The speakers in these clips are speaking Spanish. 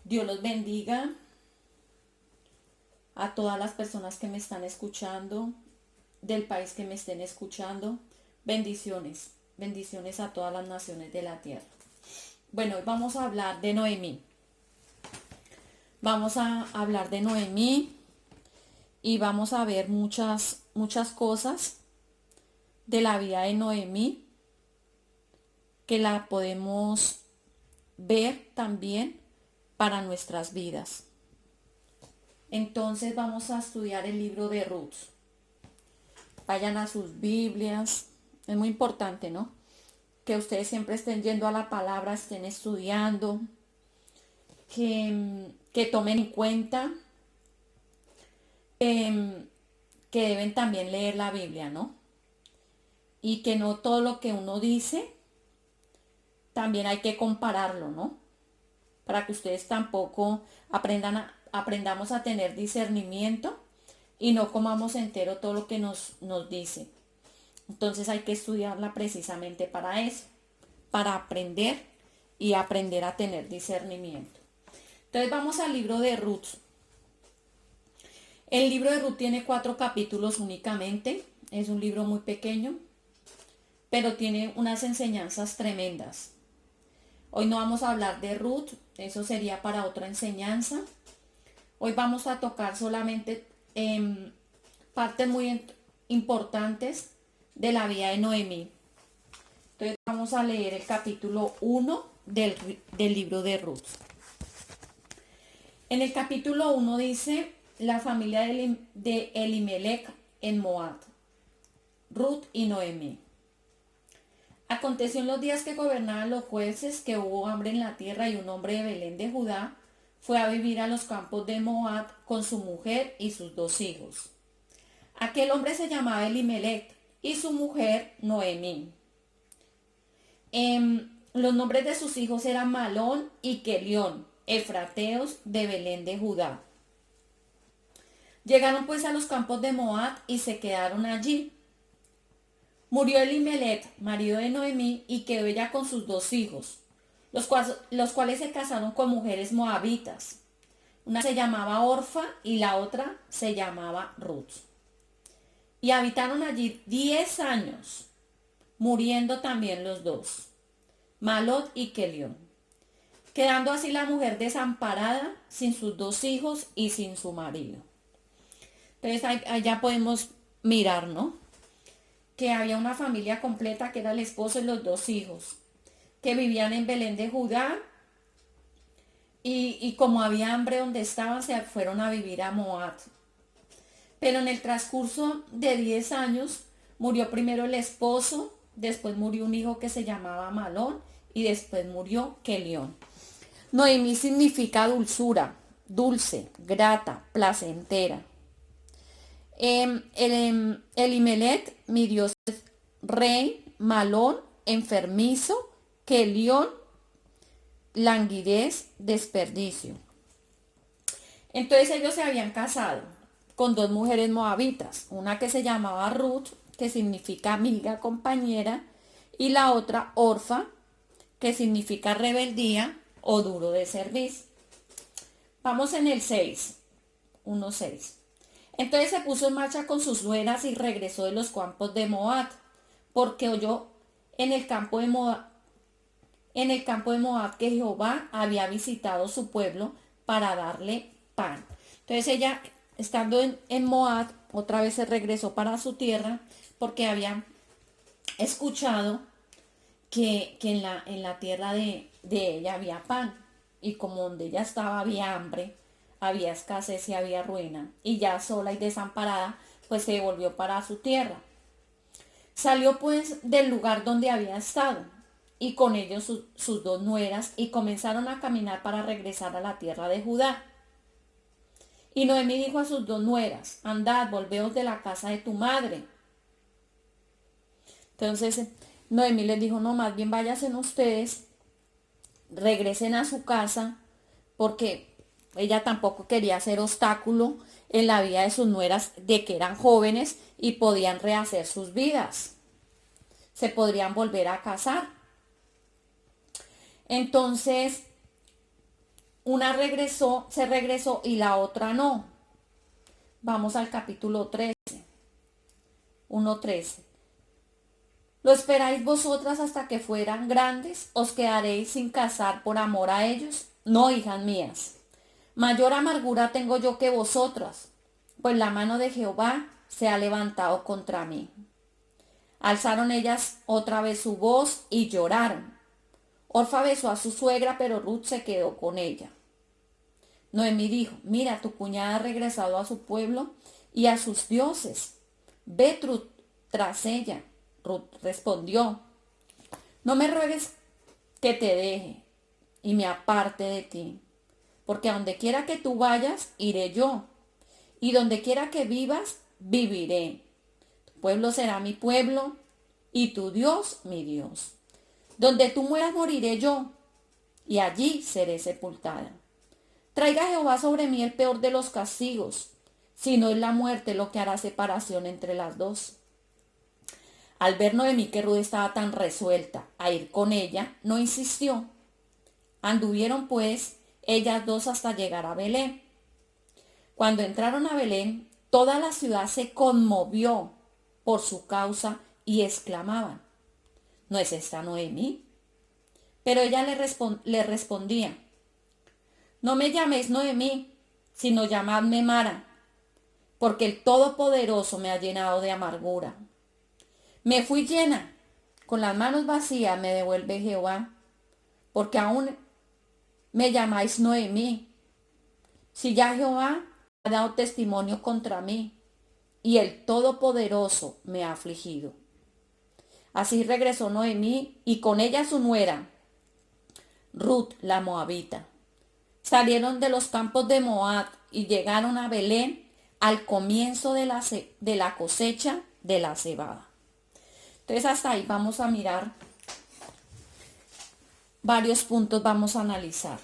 Dios los bendiga a todas las personas que me están escuchando, del país que me estén escuchando. Bendiciones, bendiciones a todas las naciones de la tierra. Bueno, hoy vamos a hablar de Noemí. Vamos a hablar de Noemí y vamos a ver muchas cosas de la vida de Noemí que la podemos ver también para nuestras vidas. Entonces vamos a estudiar el libro de Ruth. Vayan a sus Biblias. Es muy importante, ¿no? Que ustedes siempre estén yendo a la palabra, estén estudiando, que tomen en cuenta que deben también leer la Biblia, ¿no? Y que no todo lo que uno dice, también hay que compararlo, ¿no? Para que ustedes tampoco aprendamos a tener discernimiento y no comamos entero todo lo que nos dice. Entonces hay que estudiarla precisamente para eso, para aprender y aprender a tener discernimiento. Entonces vamos al libro de Ruth. El libro de Ruth tiene 4 capítulos únicamente, es un libro muy pequeño, pero tiene unas enseñanzas tremendas. Hoy no vamos a hablar de Ruth, eso sería para otra enseñanza. Hoy vamos a tocar solamente partes muy importantes de la vida de Noemí. Entonces vamos a leer el capítulo 1 del libro de Ruth. En el capítulo 1 dice la familia de Elimelech en Moab, Ruth y Noemí. Aconteció en los días que gobernaban los jueces que hubo hambre en la tierra y un hombre de Belén de Judá fue a vivir a los campos de Moab con su mujer y sus 2 hijos. Aquel hombre se llamaba Elimelech y su mujer Noemí. Los nombres de sus hijos eran Malón y Kelión, efrateos de Belén de Judá. Llegaron pues a los campos de Moab y se quedaron allí. Murió Elimelech, marido de Noemí, y quedó ella con sus 2 hijos, los cuales se casaron con mujeres moabitas. Una se llamaba Orfa y la otra se llamaba Ruth. Y habitaron allí 10 años, muriendo también los 2, Malot y Kelión, quedando así la mujer desamparada, sin sus 2 hijos y sin su marido. Entonces allá podemos mirar, ¿no? Que había una familia completa que era el esposo y los 2 hijos, que vivían en Belén de Judá, y como había hambre donde estaban, se fueron a vivir a Moab. Pero en el transcurso de 10 años murió primero el esposo, después murió un hijo que se llamaba Malón y después murió Kelión. Noemí significa dulzura, dulce, grata, placentera. Elimelech, mi Dios, es rey, Malón, enfermizo, Kelión, languidez, desperdicio. Entonces ellos se habían casado con 2 mujeres moabitas, una que se llamaba Ruth, que significa amiga, compañera, y la otra Orfa, que significa rebeldía o duro de servir. Vamos en el 6, 1:6. Entonces se puso en marcha con sus nueras y regresó de los campos de Moab, porque oyó en el campo de Moab que Jehová había visitado su pueblo para darle pan. Entonces ella, estando en Moab, otra vez se regresó para su tierra, porque había escuchado que en la tierra de ella había pan, y como donde ella estaba había hambre, había escasez y había ruina, y ya sola y desamparada, pues se volvió para su tierra. Salió pues del lugar donde había estado, y con ellos sus 2 nueras, y comenzaron a caminar para regresar a la tierra de Judá. Y Noemí dijo a sus 2 nueras: andad, volveos de la casa de tu madre. Entonces Noemí les dijo: no, más bien váyanse ustedes, regresen a su casa, porque ella tampoco quería hacer obstáculo en la vida de sus nueras, de que eran jóvenes y podían rehacer sus vidas. Se podrían volver a casar. Entonces, una se regresó y la otra no. Vamos al capítulo 13, 1:13. ¿Lo esperáis vosotras hasta que fueran grandes? ¿Os quedaréis sin casar por amor a ellos? No, hijas mías. Mayor amargura tengo yo que vosotras, pues la mano de Jehová se ha levantado contra mí. Alzaron ellas otra vez su voz y lloraron. Orfa besó a su suegra, pero Ruth se quedó con ella. Noemí dijo, mira, tu cuñada ha regresado a su pueblo y a sus dioses. Ve tras ella. Ruth respondió, no me ruegues que te deje y me aparte de ti, porque a donde quiera que tú vayas, iré yo, y donde quiera que vivas, viviré. Tu pueblo será mi pueblo, y tu Dios mi Dios. Donde tú mueras, moriré yo, y allí seré sepultada. Traiga Jehová sobre mí el peor de los castigos, si no es la muerte lo que hará separación entre las dos. Al ver Noemí que Ruth estaba tan resuelta a ir con ella, no insistió. Anduvieron pues ellas dos hasta llegar a Belén. Cuando entraron a Belén, toda la ciudad se conmovió por su causa y exclamaban, ¿no es esta Noemí? Pero ella le respondía, no me llaméis Noemí, sino llamadme Mara, porque el Todopoderoso me ha llenado de amargura. Me fui llena, con las manos vacías me devuelve Jehová, porque aún me llamáis Noemí, si ya Jehová ha dado testimonio contra mí, y el Todopoderoso me ha afligido. Así regresó Noemí, y con ella su nuera, Ruth la Moabita. Salieron de los campos de Moab y llegaron a Belén al comienzo de la cosecha de la cebada. Entonces hasta ahí vamos a mirar varios puntos, vamos a analizar.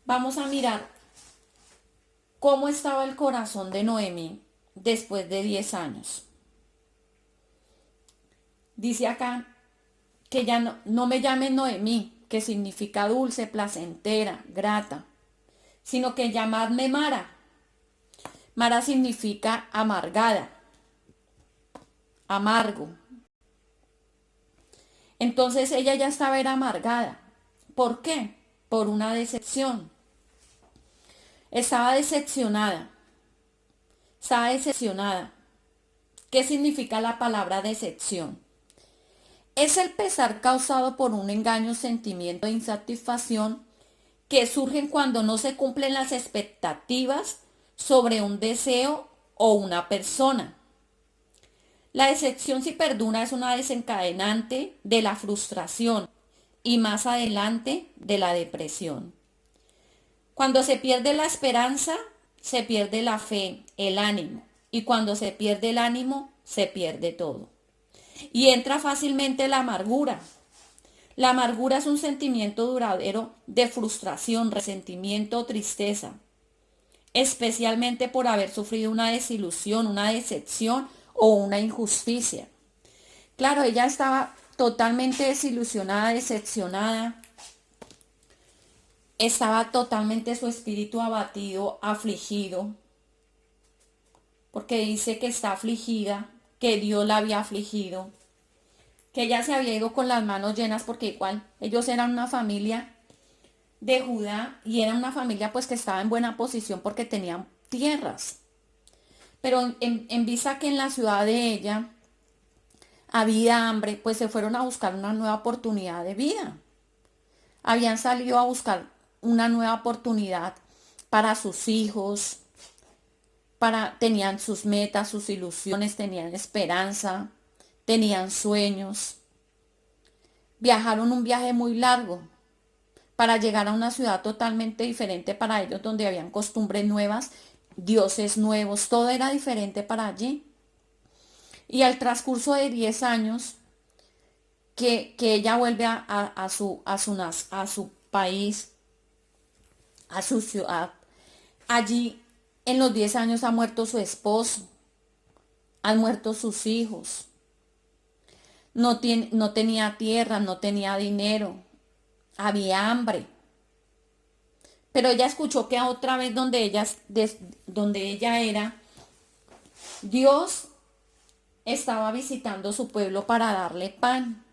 Vamos a mirar cómo estaba el corazón de Noemí después de 10 años. Dice acá que ya no me llamen Noemí, que significa dulce, placentera, grata, sino que llamadme Mara. Mara significa amargada, amargo. Entonces ella ya estaba era amargada. ¿Por qué? Por una decepción. Estaba decepcionada. Estaba decepcionada. ¿Qué significa la palabra decepción? Es el pesar causado por un engaño, sentimiento de insatisfacción que surgen cuando no se cumplen las expectativas sobre un deseo o una persona. La decepción, si perdura, es una desencadenante de la frustración y más adelante de la depresión. Cuando se pierde la esperanza, se pierde la fe, el ánimo. Y cuando se pierde el ánimo, se pierde todo. Y entra fácilmente la amargura. La amargura es un sentimiento duradero de frustración, resentimiento o tristeza, especialmente por haber sufrido una desilusión, una decepción o una injusticia. Claro, ella estaba totalmente desilusionada, decepcionada. Estaba totalmente su espíritu abatido, afligido, porque dice que está afligida, que Dios la había afligido, que ella se había ido con las manos llenas, porque igual ellos eran una familia de Judá y era una familia pues que estaba en buena posición porque tenían tierras. Pero en vista que en la ciudad de ella había hambre, pues se fueron a buscar una nueva oportunidad de vida. Habían salido a buscar una nueva oportunidad para sus hijos, tenían sus metas, sus ilusiones, tenían esperanza, tenían sueños. Viajaron un viaje muy largo para llegar a una ciudad totalmente diferente para ellos, donde habían costumbres nuevas, dioses nuevos, todo era diferente para allí. Y al transcurso de 10 años, que ella vuelve a su país, a su ciudad, allí en los 10 años ha muerto su esposo, han muerto sus hijos, no tenía tierra, no tenía dinero, había hambre. Pero ella escuchó que otra vez donde ella era, Dios estaba visitando su pueblo para darle pan.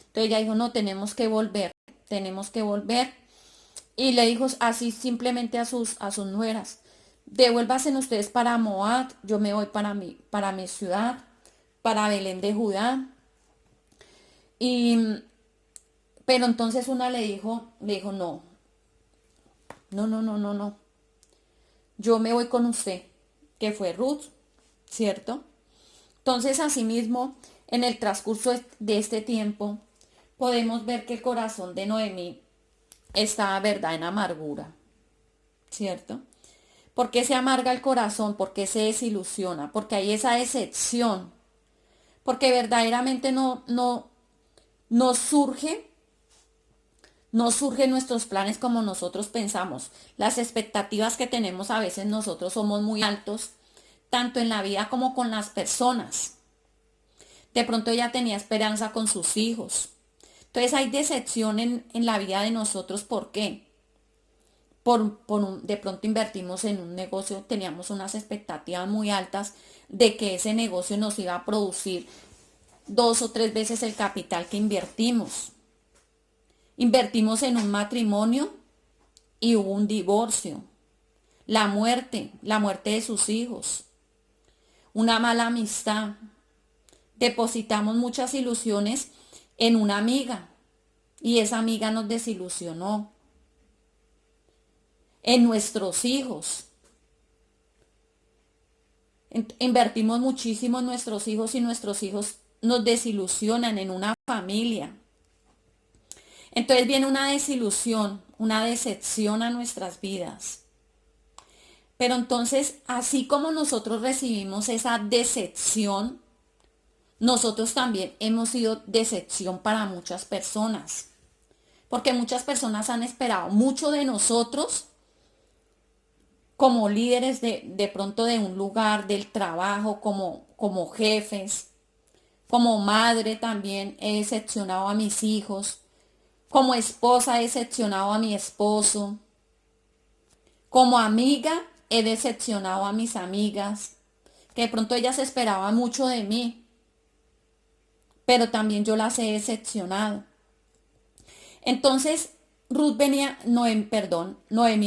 Entonces ella dijo, no, tenemos que volver. Y le dijo así simplemente a sus nueras, devuélvasen ustedes para Moab, yo me voy para mi ciudad, para Belén de Judá. Y, pero entonces una le dijo, no, no, no, no, no, no, yo me voy con usted, que fue Ruth, ¿cierto? Entonces, asimismo, en el transcurso de este tiempo, podemos ver que el corazón de Noemí está, verdad, en amargura, ¿cierto? ¿Por qué se amarga el corazón? ¿Por qué se desilusiona? Porque hay esa decepción. Porque verdaderamente no surge, no surgen nuestros planes como nosotros pensamos. Las expectativas que tenemos a veces nosotros somos muy altos, tanto en la vida como con las personas. De pronto ella tenía esperanza con sus hijos. Entonces hay decepción en la vida de nosotros. ¿Por qué? De pronto invertimos en un negocio, teníamos unas expectativas muy altas de que ese negocio nos iba a producir 2 o 3 veces el capital que invertimos. Invertimos en un matrimonio y hubo un divorcio, la muerte de sus hijos, una mala amistad. Depositamos muchas ilusiones en una amiga y esa amiga nos desilusionó. En nuestros hijos. Invertimos muchísimo en nuestros hijos y nuestros hijos nos desilusionan en una familia. Entonces viene una desilusión, una decepción a nuestras vidas. Pero entonces, así como nosotros recibimos esa decepción, nosotros también hemos sido decepción para muchas personas. Porque muchas personas han esperado mucho de nosotros como líderes de pronto de un lugar, del trabajo, como jefes, como madre también he decepcionado a mis hijos, como esposa he decepcionado a mi esposo, como amiga he decepcionado a mis amigas, que de pronto ellas esperaban mucho de mí, pero también yo las he decepcionado. Entonces, Noemí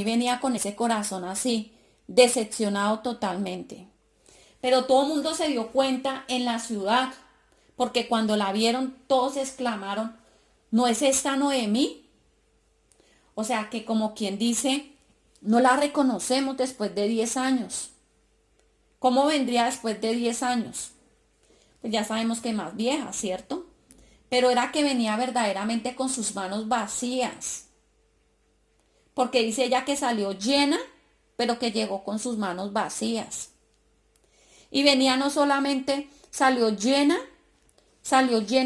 venía con ese corazón así, decepcionado totalmente. Pero todo el mundo se dio cuenta en la ciudad, porque cuando la vieron todos exclamaron, ¿no es esta Noemí? O sea que como quien dice, no la reconocemos después de 10 años. ¿Cómo vendría después de 10 años? Pues ya sabemos que más vieja, ¿cierto? Pero era que venía verdaderamente con sus manos vacías. Porque dice ella que salió llena, pero que llegó con sus manos vacías. Y venía no solamente, salió llena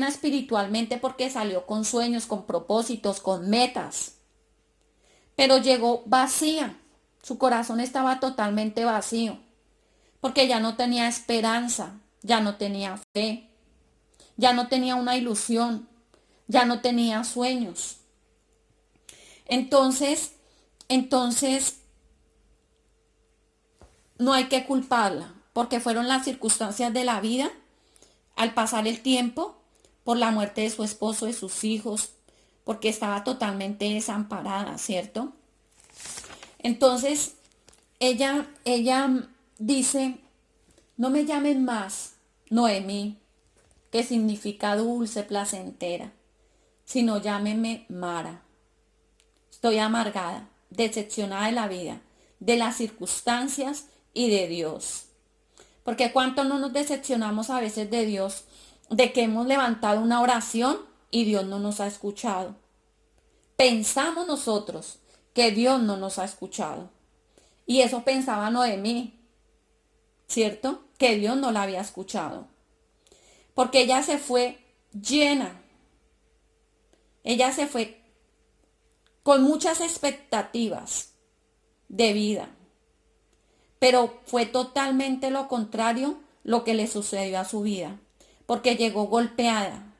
espiritualmente porque salió con sueños, con propósitos, con metas. Pero llegó vacía. Su corazón estaba totalmente vacío. Porque ya no tenía esperanza, ya no tenía fe, ya no tenía una ilusión, ya no tenía sueños. Entonces, no hay que culparla, porque fueron las circunstancias de la vida, al pasar el tiempo, por la muerte de su esposo, de sus hijos, porque estaba totalmente desamparada, ¿cierto? Entonces, ella dice, no me llamen más Noemí, que significa dulce, placentera, sino llámeme Mara. Estoy amargada, decepcionada de la vida, de las circunstancias y de Dios. Porque cuánto no nos decepcionamos a veces de Dios, de que hemos levantado una oración y Dios no nos ha escuchado. Pensamos nosotros que Dios no nos ha escuchado. Y eso pensaba Noemí, ¿cierto? Que Dios no la había escuchado. Porque ella se fue llena. Ella se fue con muchas expectativas de vida. Pero fue totalmente lo contrario lo que le sucedió a su vida. Porque llegó golpeada.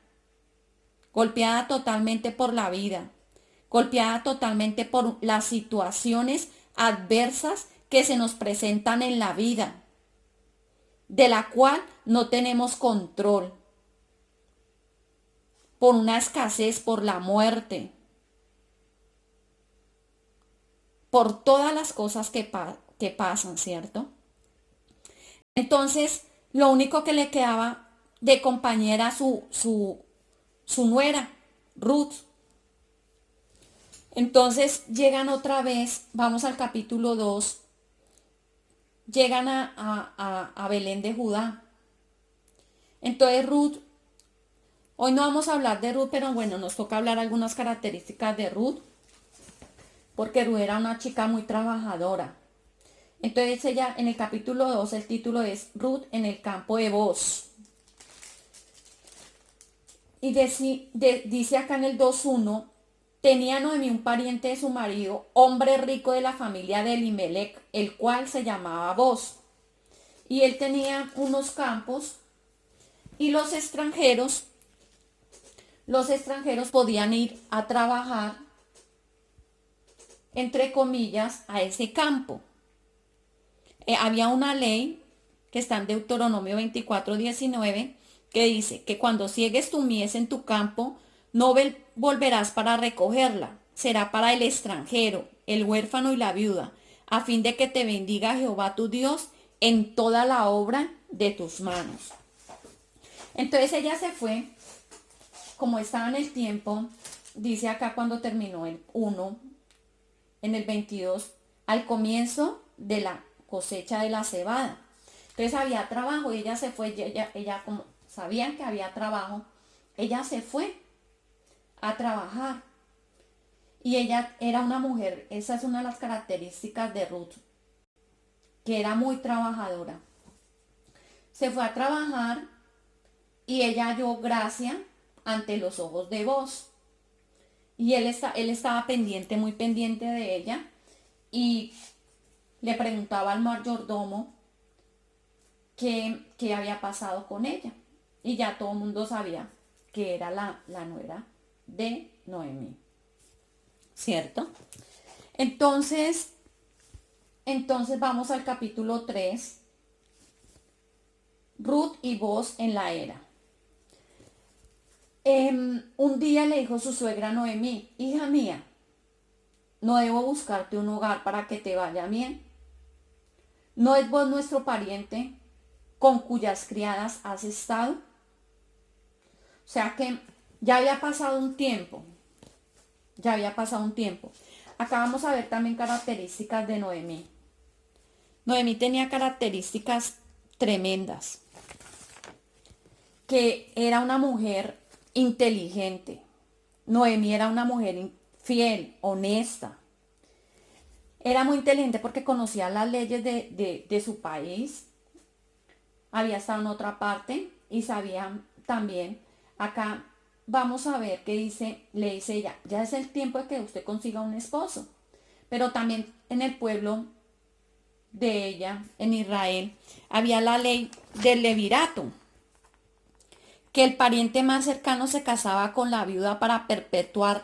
Golpeada totalmente por la vida. golpeada totalmente por las situaciones adversas que se nos presentan en la vida, de la cual no tenemos control, por una escasez, por la muerte, por todas las cosas que pasan, ¿cierto? Entonces, lo único que le quedaba de compañera su nuera, Ruth. Entonces llegan otra vez, vamos al capítulo 2, llegan a Belén de Judá. Entonces Ruth, hoy no vamos a hablar de Ruth, pero bueno, nos toca hablar algunas características de Ruth, porque Ruth era una chica muy trabajadora. Entonces ella, en el capítulo 2, el título es Ruth en el campo de Booz. Y dice acá en el 2:1, tenía Noemí un pariente de su marido, hombre rico de la familia de Elimelech, el cual se llamaba Booz. Y él tenía unos campos y los extranjeros podían ir a trabajar, entre comillas, a ese campo. Había una ley que está en Deuteronomio 24:19 que dice que cuando ciegues tu mies en tu campo, no volverás para recogerla, será para el extranjero, el huérfano y la viuda, a fin de que te bendiga Jehová tu Dios en toda la obra de tus manos. Entonces ella se fue, como estaba en el tiempo, dice acá cuando terminó el 1, en el 22, al comienzo de la cosecha de la cebada. Entonces había trabajo y ella se fue, ella como sabían que había trabajo, ella se fue a trabajar. Y ella era una mujer, esa es una de las características de Ruth, que era muy trabajadora. Se fue a trabajar y ella halló gracia ante los ojos de Booz. Y él estaba pendiente, muy pendiente de ella, y le preguntaba al mayordomo qué había pasado con ella. Y ya todo el mundo sabía que era la nuera de Noemí. ¿Cierto? Entonces vamos al capítulo 3. Ruth y Booz en la era. Un día le dijo su suegra Noemí, hija mía, ¿no debo buscarte un hogar para que te vaya bien? ¿No es vos nuestro pariente con cuyas criadas has estado? O sea que ya había pasado un tiempo. Acá vamos a ver también características de Noemí. Noemí tenía características tremendas. Que era una mujer inteligente. Noemí era una mujer fiel, honesta. Era muy inteligente porque conocía las leyes de su país. Había estado en otra parte y sabía también. Acá vamos a ver qué dice, le dice ella, ya es el tiempo de que usted consiga un esposo. Pero también en el pueblo de ella, en Israel, había la ley del levirato, que el pariente más cercano se casaba con la viuda para perpetuar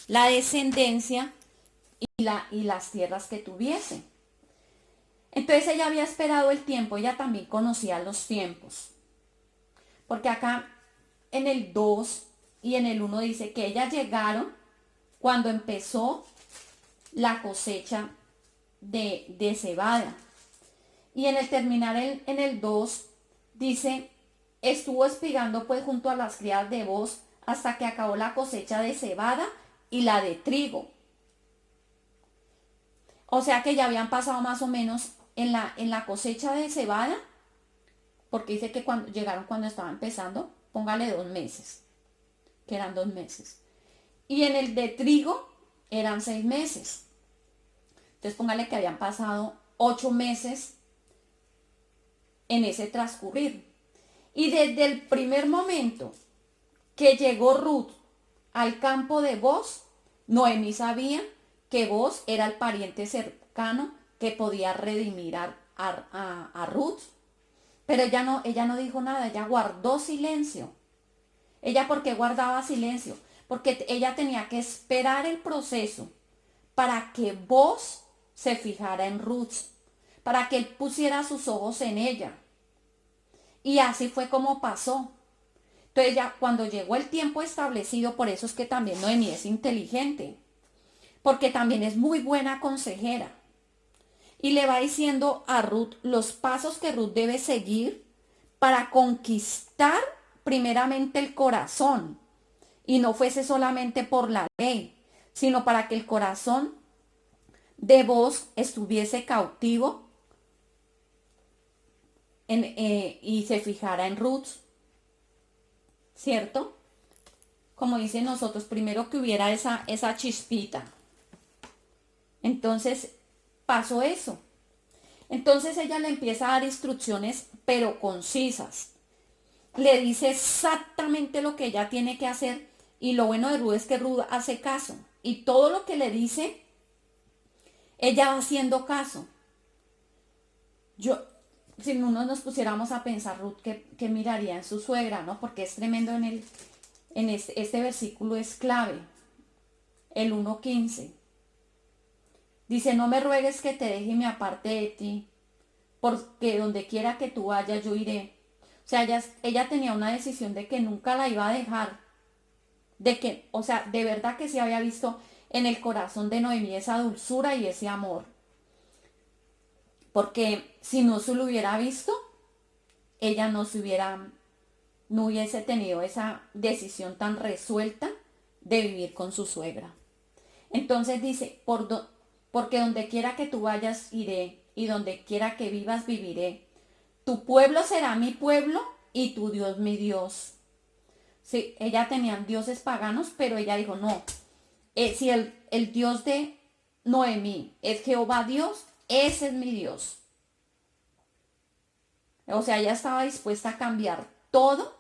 la descendencia y las tierras que tuviese. Entonces ella había esperado el tiempo, ella también conocía los tiempos. Porque acá en el 2 y en el 1 dice que ellas llegaron cuando empezó la cosecha de cebada. Y en el terminar en el 2 dice, estuvo espigando pues junto a las criadas de Booz hasta que acabó la cosecha de cebada y la de trigo. O sea que ya habían pasado más o menos en la cosecha de cebada, porque dice que llegaron cuando estaba empezando, póngale 2 meses, que eran 2 meses. Y en el de trigo eran 6 meses. Entonces póngale que habían pasado 8 meses en ese transcurrir. Y desde el primer momento que llegó Ruth al campo de Booz, Noemí sabía que Booz era el pariente cercano que podía redimir a Ruth. Pero ella no dijo nada, ella guardó silencio. ¿Ella por qué guardaba silencio? porque ella tenía que esperar el proceso para que vos se fijara en Ruth, para que él pusiera sus ojos en ella. Y así fue como pasó. Entonces ya cuando llegó el tiempo establecido, por eso es que también Noemí es inteligente, porque también es muy buena consejera. Y le va diciendo a Ruth los pasos que Ruth debe seguir para conquistar primeramente el corazón. Y no fuese solamente por la ley, sino para que el corazón de vos estuviese cautivo y se fijara en Ruth, ¿cierto? Como dicen nosotros, primero que hubiera esa chispita. Entonces pasó eso. Entonces ella le empieza a dar instrucciones, pero concisas. Le dice exactamente lo que ella tiene que hacer. Y lo bueno de Ruth es que Ruth hace caso. Y todo lo que le dice, ella va haciendo caso. Si uno nos pusiéramos a pensar, Ruth, ¿qué miraría en su suegra, no? Porque es tremendo este versículo es clave. El 1:15. Dice, no me ruegues que te deje y me aparte de ti, porque donde quiera que tú vayas yo iré. O sea, ella tenía una decisión de que nunca la iba a dejar. O sea, de verdad que sí había visto en el corazón de Noemí esa dulzura y ese amor. Porque si no se lo hubiera visto, ella no hubiese tenido esa decisión tan resuelta de vivir con su suegra. Entonces dice, porque donde quiera que tú vayas iré, y donde quiera que vivas viviré. Tu pueblo será mi pueblo y tu Dios mi Dios. Sí, ella tenía dioses paganos, pero ella dijo, no, si el Dios de Noemí es Jehová Dios, ese es mi Dios. O sea, ella estaba dispuesta a cambiar todo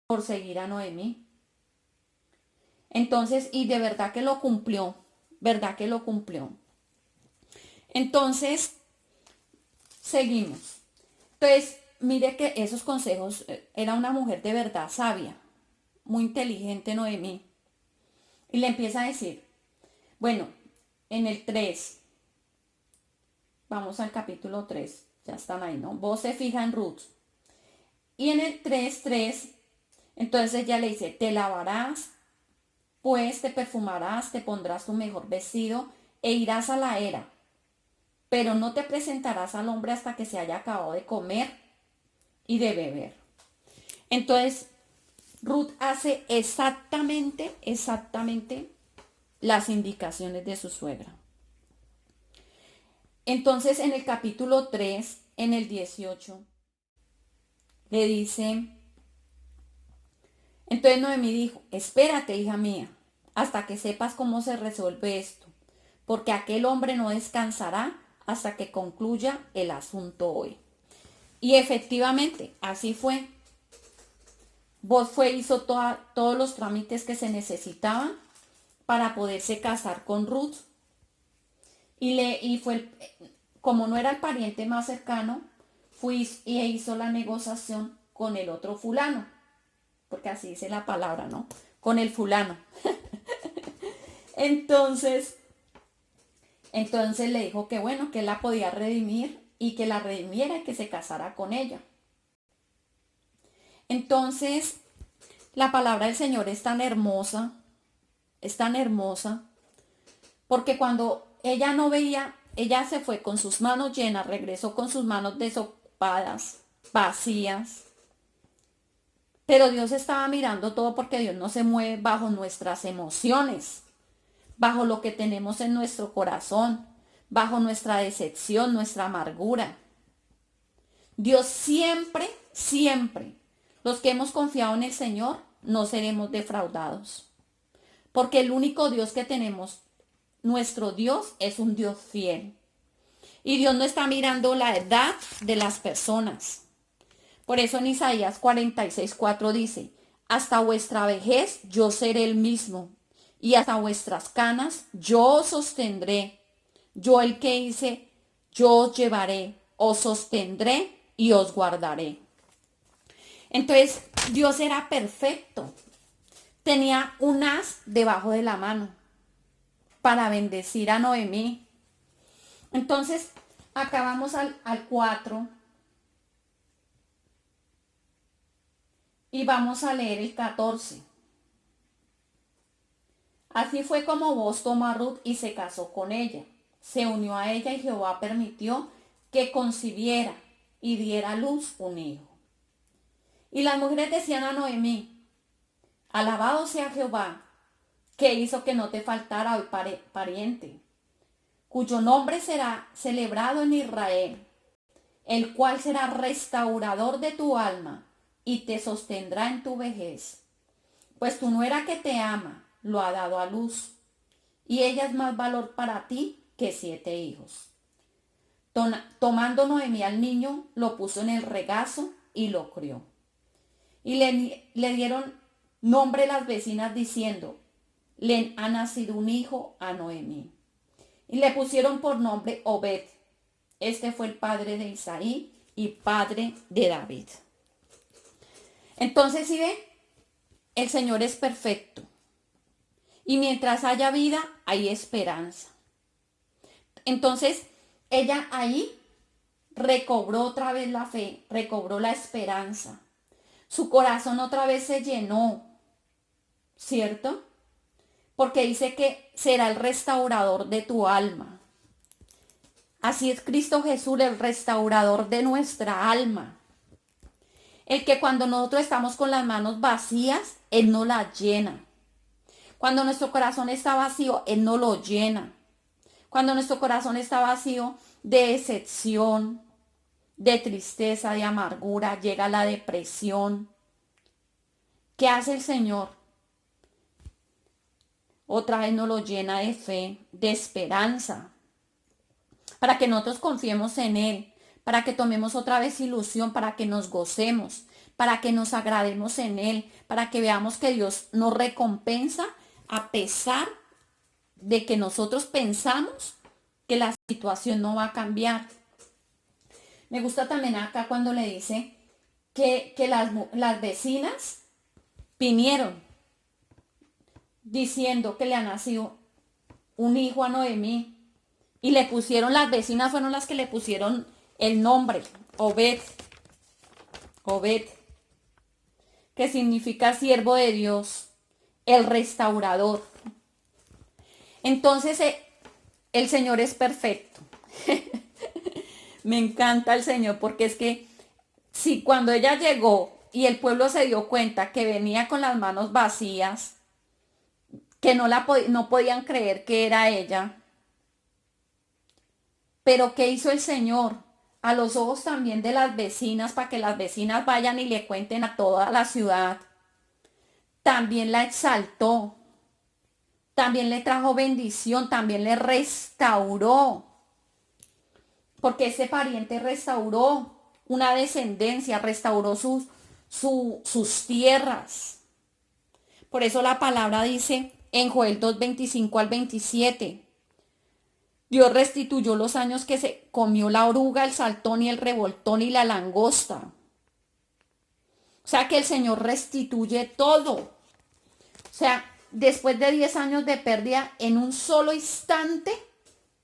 por seguir a Noemí. Entonces, y de verdad que lo cumplió, verdad que lo cumplió. Entonces, seguimos. Entonces, mire que esos consejos, era una mujer de verdad sabia, muy inteligente Noemí. Y le empieza a decir, bueno, en el 3, vamos al capítulo 3, ya están ahí, ¿no? Vos se fija en Ruth. Y en el 3:3, entonces ella le dice, te lavarás, pues te perfumarás, te pondrás tu mejor vestido e irás a la era. Pero no te presentarás al hombre hasta que se haya acabado de comer y de beber. Entonces, Ruth hace exactamente las indicaciones de su suegra. Entonces, en el capítulo 3, en el 18, le dice, entonces Noemí dijo, espérate, hija mía, hasta que sepas cómo se resuelve esto, porque aquel hombre no descansará hasta que concluya el asunto hoy. Y efectivamente, así fue. Hizo todos los trámites que se necesitaban para poderse casar con Ruth. Como no era el pariente más cercano, hizo la negociación con el otro fulano, porque así dice la palabra, ¿no? Con el fulano. Entonces le dijo que bueno, que él la podía redimir y que la redimiera y que se casara con ella. Entonces, la palabra del Señor es tan hermosa, porque cuando ella no veía, ella se fue con sus manos llenas, regresó con sus manos desocupadas, vacías. Pero Dios estaba mirando todo porque Dios no se mueve bajo nuestras emociones, bajo lo que tenemos en nuestro corazón, bajo nuestra decepción, nuestra amargura. Dios siempre, los que hemos confiado en el Señor, no seremos defraudados. Porque el único Dios que tenemos, nuestro Dios, es un Dios fiel. Y Dios no está mirando la edad de las personas. Por eso en Isaías 46:4 dice, hasta vuestra vejez yo seré el mismo, y hasta vuestras canas yo os sostendré. Yo el que hice, yo os llevaré, os sostendré y os guardaré. Entonces, Dios era perfecto. tenía un as debajo de la mano para bendecir a Noemí. Entonces, acá vamos al 4 y vamos a leer el 14. Así fue como Booz tomó a Ruth y se casó con ella. Se unió a ella y Jehová permitió que concibiera y diera a luz un hijo. Y las mujeres decían a Noemí: alabado sea Jehová, que hizo que no te faltara hoy pariente, cuyo nombre será celebrado en Israel, el cual será restaurador de tu alma y te sostendrá en tu vejez. Pues tu nuera que te ama lo ha dado a luz, y ella es más valor para ti que 7 hijos. Tomando Noemí al niño, lo puso en el regazo y lo crió. Y le dieron nombre las vecinas diciendo: le ha nacido un hijo a Noemí. Y le pusieron por nombre Obed. Este fue el padre de Isaí y padre de David. Entonces, ¿sí ve? El Señor es perfecto. Y mientras haya vida, hay esperanza. Entonces, ella ahí recobró otra vez la fe, recobró la esperanza. Su corazón otra vez se llenó, ¿cierto? Porque dice que será el restaurador de tu alma. Así es Cristo Jesús, el restaurador de nuestra alma. El que cuando nosotros estamos con las manos vacías, Él no las llena. Cuando nuestro corazón está vacío, Él no lo llena. Cuando nuestro corazón está vacío de decepción, de tristeza, de amargura, llega la depresión. ¿Qué hace el Señor? Otra vez nos lo llena de fe, de esperanza, para que nosotros confiemos en Él, para que tomemos otra vez ilusión, para que nos gocemos, para que nos agrademos en Él, para que veamos que Dios nos recompensa a pesar de que nosotros pensamos que la situación no va a cambiar. Me gusta también acá cuando le dice que las vecinas vinieron diciendo que le ha nacido un hijo a Noemí. Y le pusieron, las vecinas fueron las que le pusieron el nombre, Obed, Obed, que significa siervo de Dios, el restaurador. Entonces, el Señor es perfecto. Me encanta el Señor porque es que si cuando ella llegó y el pueblo se dio cuenta que venía con las manos vacías, que no podían creer que era ella, pero ¿qué hizo el Señor? A los ojos también de las vecinas, para que las vecinas vayan y le cuenten a toda la ciudad. También la exaltó, también le trajo bendición, también le restauró. Porque ese pariente restauró una descendencia, restauró sus tierras. Por eso la palabra dice en Joel 2:25 al 27. Dios restituyó los años que se comió la oruga, el saltón y el revoltón y la langosta. O sea que el Señor restituye todo. O sea, después de 10 años de pérdida, en un solo instante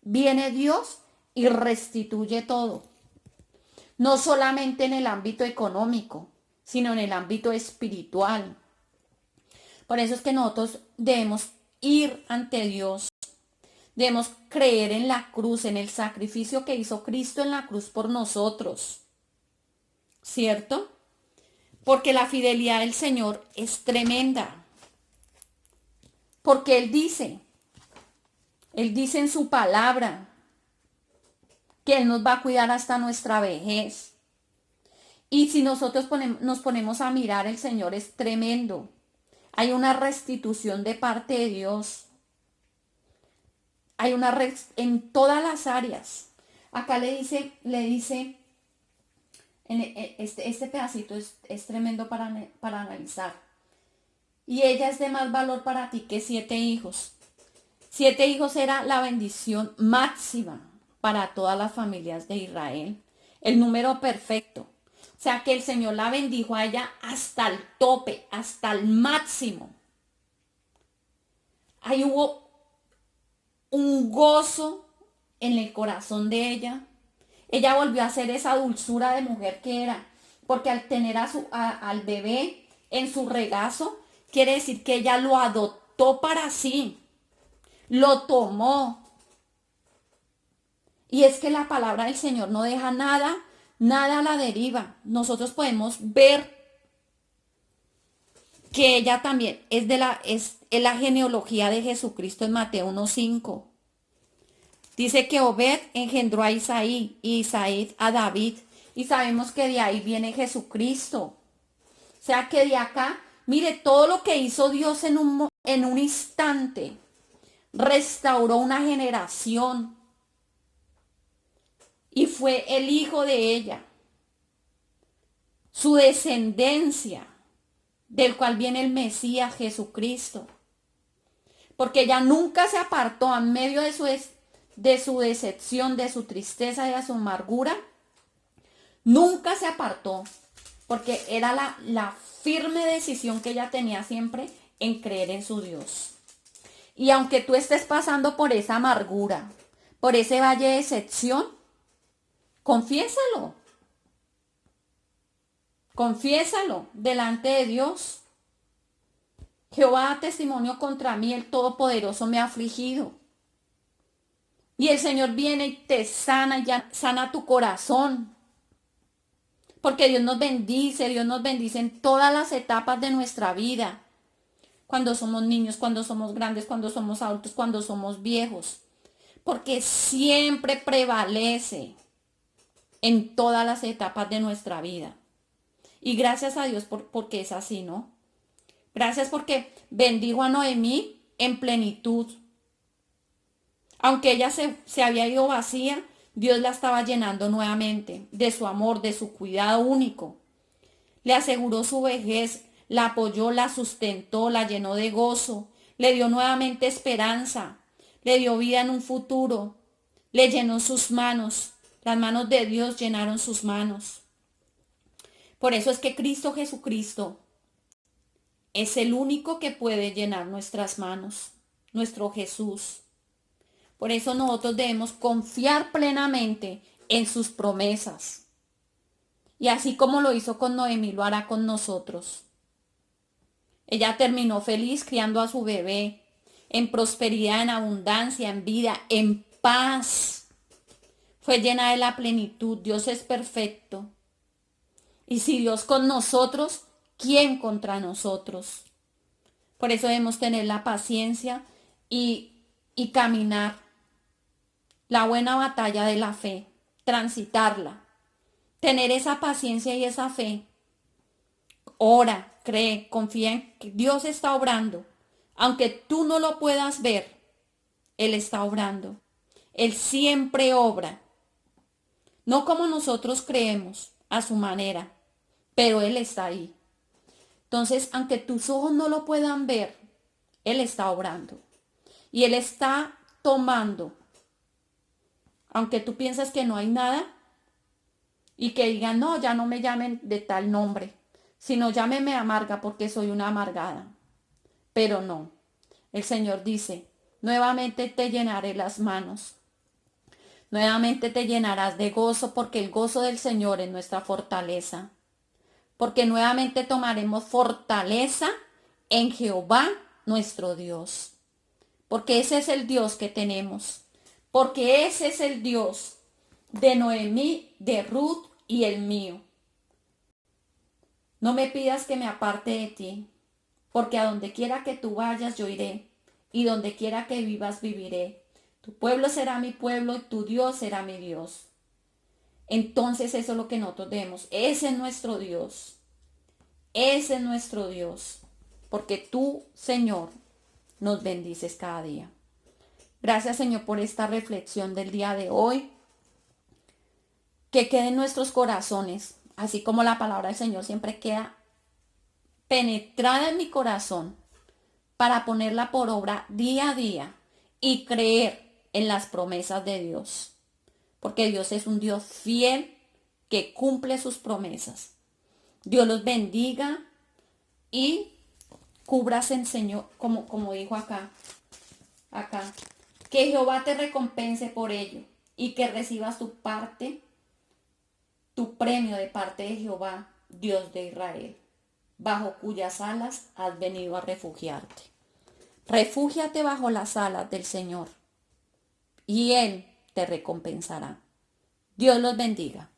viene Dios y restituye todo. No solamente en el ámbito económico, sino en el ámbito espiritual. Por eso es que nosotros debemos ir ante Dios. Debemos creer en la cruz, en el sacrificio que hizo Cristo en la cruz por nosotros. ¿Cierto? Porque la fidelidad del Señor es tremenda. Porque Él dice en su palabra que Él nos va a cuidar hasta nuestra vejez. Y si nosotros nos ponemos a mirar, el Señor es tremendo. Hay una restitución de parte de Dios. Hay una en todas las áreas. Acá le dice, este pedacito es tremendo para analizar. Y ella es de más valor para ti que 7 hijos. 7 hijos era la bendición máxima para todas las familias de Israel. El número perfecto. O sea que el Señor la bendijo a ella hasta el tope, hasta el máximo. ahí hubo un gozo en el corazón de ella. Ella volvió a ser esa dulzura de mujer que era, porque al tener al bebé en su regazo, quiere decir que ella lo adoptó para sí, lo tomó. Y es que la palabra del Señor no deja nada, nada a la deriva. Nosotros podemos ver que ella también es la genealogía de Jesucristo en Mateo 1:5. Dice que Obed engendró a Isaí y Isaí a David. Y sabemos que de ahí viene Jesucristo. O sea que de acá, mire, todo lo que hizo Dios en un instante, restauró una generación. Y fue el hijo de ella, su descendencia, del cual viene el Mesías Jesucristo. Porque ella nunca se apartó en medio de su decepción, de su tristeza y de su amargura. Nunca se apartó, porque era la firme decisión que ella tenía siempre en creer en su Dios. Y aunque tú estés pasando por esa amargura, por ese valle de decepción, confiésalo. Confiésalo delante de Dios. Jehová da testimonio contra mí, el Todopoderoso me ha afligido. Y el Señor viene y te sana, y ya sana tu corazón. Porque Dios nos bendice en todas las etapas de nuestra vida. Cuando somos niños, cuando somos grandes, cuando somos adultos, cuando somos viejos. Porque siempre prevalece en todas las etapas de nuestra vida. Y gracias a Dios porque es así, ¿no? Gracias porque bendijo a Noemí en plenitud. Aunque ella se había ido vacía, Dios la estaba llenando nuevamente de su amor, de su cuidado único. Le aseguró su vejez, la apoyó, la sustentó, la llenó de gozo, le dio nuevamente esperanza, le dio vida en un futuro, le llenó sus manos. Las manos de Dios llenaron sus manos. Por eso es que Cristo Jesucristo es el único que puede llenar nuestras manos, nuestro Jesús. Por eso nosotros debemos confiar plenamente en sus promesas. Y así como lo hizo con Noemí, lo hará con nosotros. Ella terminó feliz criando a su bebé, en prosperidad, en abundancia, en vida, en paz. Fue llena de la plenitud. Dios es perfecto. Y si Dios con nosotros, ¿quién contra nosotros? Por eso debemos tener la paciencia y caminar la buena batalla de la fe, transitarla, tener esa paciencia y esa fe. Ora, cree, confía en que Dios está obrando. Aunque tú no lo puedas ver, Él está obrando. Él siempre obra. No como nosotros creemos, a su manera, pero Él está ahí. Entonces, aunque tus ojos no lo puedan ver, Él está obrando. Y Él está tomando. Aunque tú piensas que no hay nada y que digan, no, ya no me llamen de tal nombre, sino llámeme amarga porque soy una amargada. Pero no, el Señor dice, nuevamente te llenaré las manos. Nuevamente te llenarás de gozo porque el gozo del Señor es nuestra fortaleza. Porque nuevamente tomaremos fortaleza en Jehová nuestro Dios. Porque ese es el Dios que tenemos. Porque ese es el Dios de Noemí, de Ruth y el mío. No me pidas que me aparte de ti, porque a donde quiera que tú vayas yo iré, y donde quiera que vivas viviré. Tu pueblo será mi pueblo y tu Dios será mi Dios. Entonces eso es lo que nosotros debemos. Ese es nuestro Dios. Ese es nuestro Dios. Porque tú, Señor, nos bendices cada día. Gracias, Señor, por esta reflexión del día de hoy. Que quede en nuestros corazones, así como la palabra del Señor siempre queda penetrada en mi corazón, para ponerla por obra día a día y creer en las promesas de Dios. Porque Dios es un Dios fiel que cumple sus promesas. Dios los bendiga y cúbrase, Señor, como dijo acá. acá. Que Jehová te recompense por ello y que recibas tu parte, tu premio de parte de Jehová, Dios de Israel, bajo cuyas alas has venido a refugiarte. Refúgiate bajo las alas del Señor y Él te recompensará. Dios los bendiga.